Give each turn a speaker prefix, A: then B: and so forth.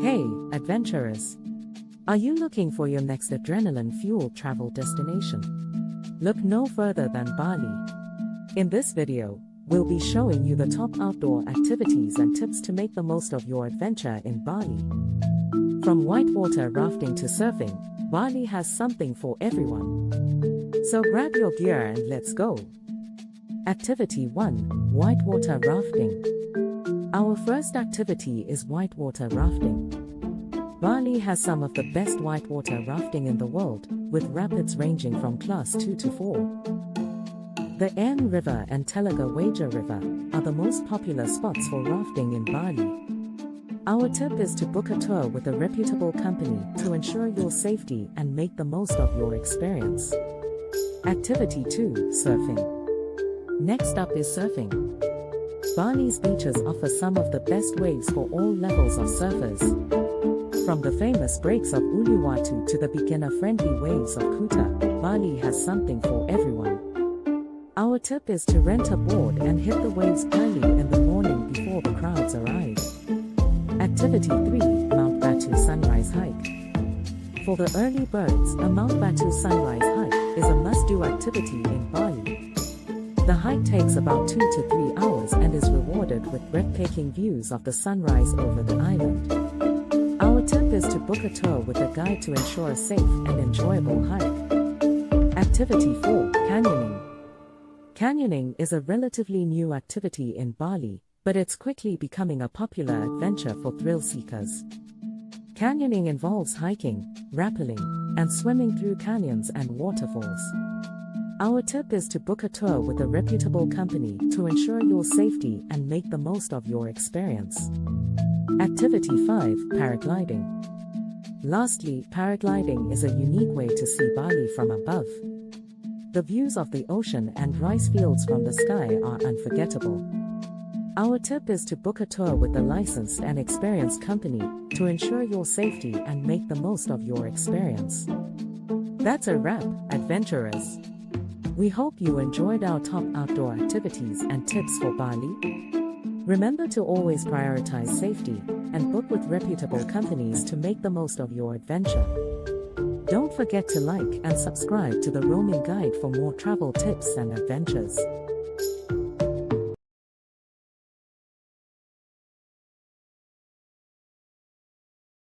A: Hey, adventurers! Are you looking for your next adrenaline-fueled travel destination? Look no further than Bali. In this video, we'll be showing you the top outdoor activities and tips to make the most of your adventure in Bali. From whitewater rafting to surfing, Bali has something for everyone. So grab your gear and let's go! Activity 1: Whitewater Rafting. Our first activity is whitewater rafting. Bali has some of the best whitewater rafting in the world, with rapids ranging from class 2 to 4. The Ain River and Telaga Waja River are the most popular spots for rafting in Bali. Our tip is to book a tour with a reputable company to ensure your safety and make the most of your experience. Activity 2: Surfing. Next up is surfing. Bali's beaches offer some of the best waves for all levels of surfers. From the famous breaks of Uluwatu to the beginner-friendly waves of Kuta, Bali has something for everyone. Our tip is to rent a board and hit the waves early in the morning before the crowds arrive. Activity 3: Mount Batu Sunrise Hike. For the early birds, a Mount Batu sunrise hike is a must-do activity in Bali. The hike takes about 2 to 3 hours and is rewarded with breathtaking views of the sunrise over the island. Our tip is to book a tour with a guide to ensure a safe and enjoyable hike. Activity 4: Canyoning. Canyoning is a relatively new activity in Bali, but it's quickly becoming a popular adventure for thrill seekers. Canyoning involves hiking, rappelling, and swimming through canyons and waterfalls. Our tip is to book a tour with a reputable company to ensure your safety and make the most of your experience. Activity 5: Paragliding. Lastly, paragliding is a unique way to see Bali from above. The views of the ocean and rice fields from the sky are unforgettable. Our tip is to book a tour with a licensed and experienced company to ensure your safety and make the most of your experience. That's a wrap, adventurers! We hope you enjoyed our top outdoor activities and tips for Bali. Remember to always prioritize safety and book with reputable companies to make the most of your adventure. Don't forget to like and subscribe to the Roaming Guide for more travel tips and adventures.